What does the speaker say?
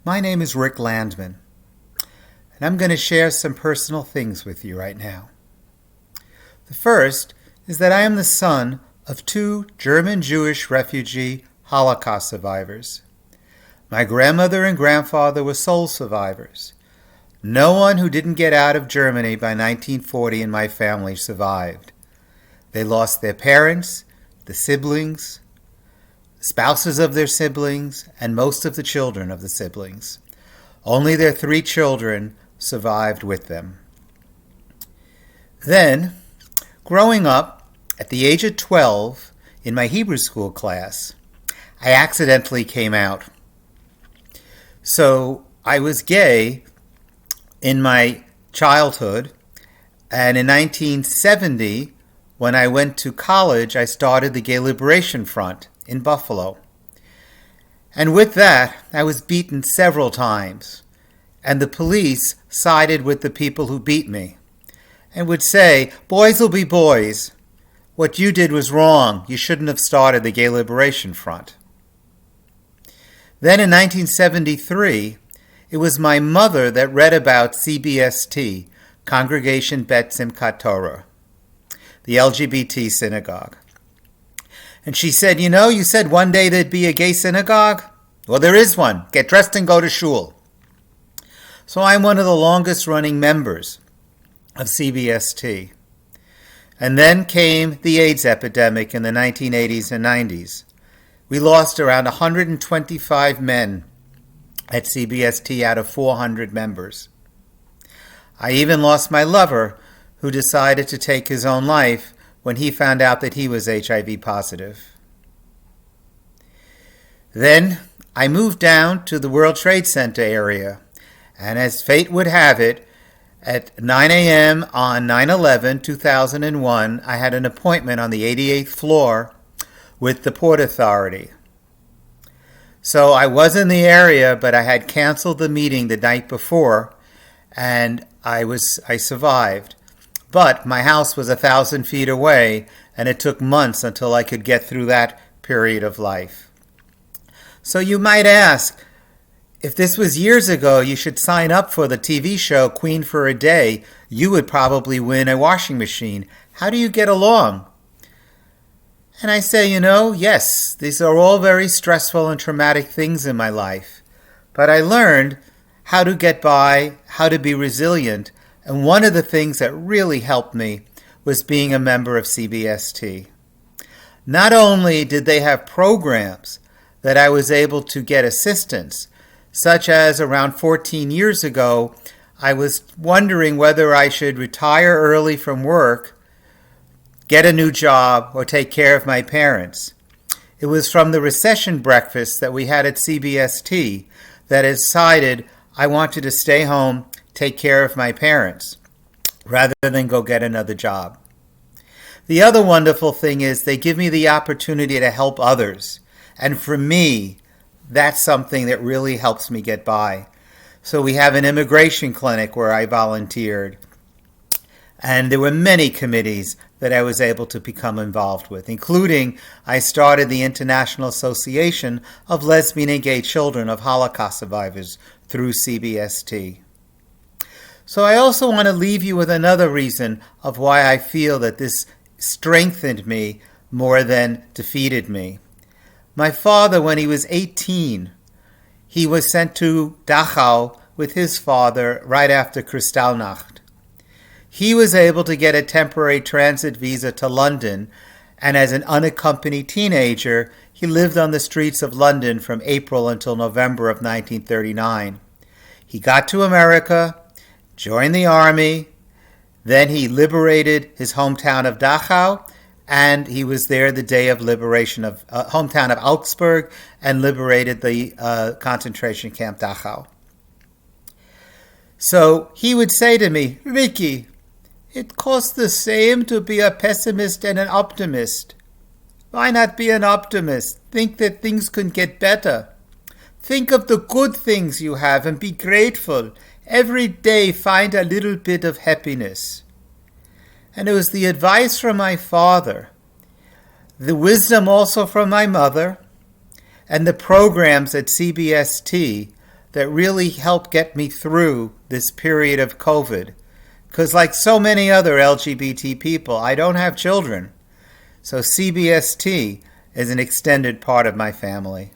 My name is Rick Landman, and I'm going to share some personal things with you right now. The first is that I am the son of two German Jewish refugee Holocaust survivors. My grandmother and grandfather were sole survivors. No one who didn't get out of Germany by 1940 in my family survived. They lost their parents, the siblings, spouses of their siblings, and most of the children of the siblings. Only their 3 children survived with them. Then, growing up, at the age of 12, in my Hebrew school class, I accidentally came out. So I was gay in my childhood, and in 1970, when I went to college, I started the Gay Liberation Front in Buffalo. And with that, I was beaten several times, and the police sided with the people who beat me and would say, "Boys will be boys. What you did was wrong. You shouldn't have started the Gay Liberation Front." Then in 1973, it was my mother that read about CBST, Congregation Bet Simchat Torah, the LGBT synagogue. And she said, you said one day there'd be a gay synagogue? Well, there is one. Get dressed and go to shul. So I'm one of the longest running members of CBST. And then came the AIDS epidemic in the 1980s and 90s. We lost around 125 men at CBST out of 400 members. I even lost my lover, who decided to take his own life when he found out that he was HIV positive. Then I moved down to the World Trade Center area, and as fate would have it, at 9 a.m. on 9/11/2001, I had an appointment on the 88th floor with the Port Authority. So I was in the area, but I had canceled the meeting the night before, and I survived. But my house was 1,000 feet away, and it took months until I could get through that period of life. So you might ask, if this was years ago, you should sign up for the TV show Queen for a Day. You would probably win a washing machine. How do you get along? And I say, yes, these are all very stressful and traumatic things in my life. But I learned how to get by, how to be resilient, and one of the things that really helped me was being a member of CBST. Not only did they have programs that I was able to get assistance, such as around 14 years ago, I was wondering whether I should retire early from work, get a new job, or take care of my parents. It was from the recession breakfast that we had at CBST that I decided I wanted to stay home, take care of my parents, rather than go get another job. The other wonderful thing is they give me the opportunity to help others. And for me, that's something that really helps me get by. So we have an immigration clinic where I volunteered. And there were many committees that I was able to become involved with, including I started the International Association of Lesbian and Gay Children of Holocaust Survivors through CBST. So I also want to leave you with another reason of why I feel that this strengthened me more than defeated me. My father, when he was 18, he was sent to Dachau with his father right after Kristallnacht. He was able to get a temporary transit visa to London, and as an unaccompanied teenager, he lived on the streets of London from April until November of 1939. He got to America, joined the army, then he liberated his hometown of Dachau, and he was there the day of liberation of hometown of Augsburg and liberated the concentration camp Dachau. So he would say to me, "Ricky, it costs the same to be a pessimist and an optimist. Why not be an optimist? Think that things can get better. Think of the good things you have and be grateful. Every day find a little bit of happiness." And it was the advice from my father, the wisdom also from my mother, and the programs at CBST that really helped get me through this period of COVID. Because like so many other LGBT people, I don't have children. So CBST is an extended part of my family.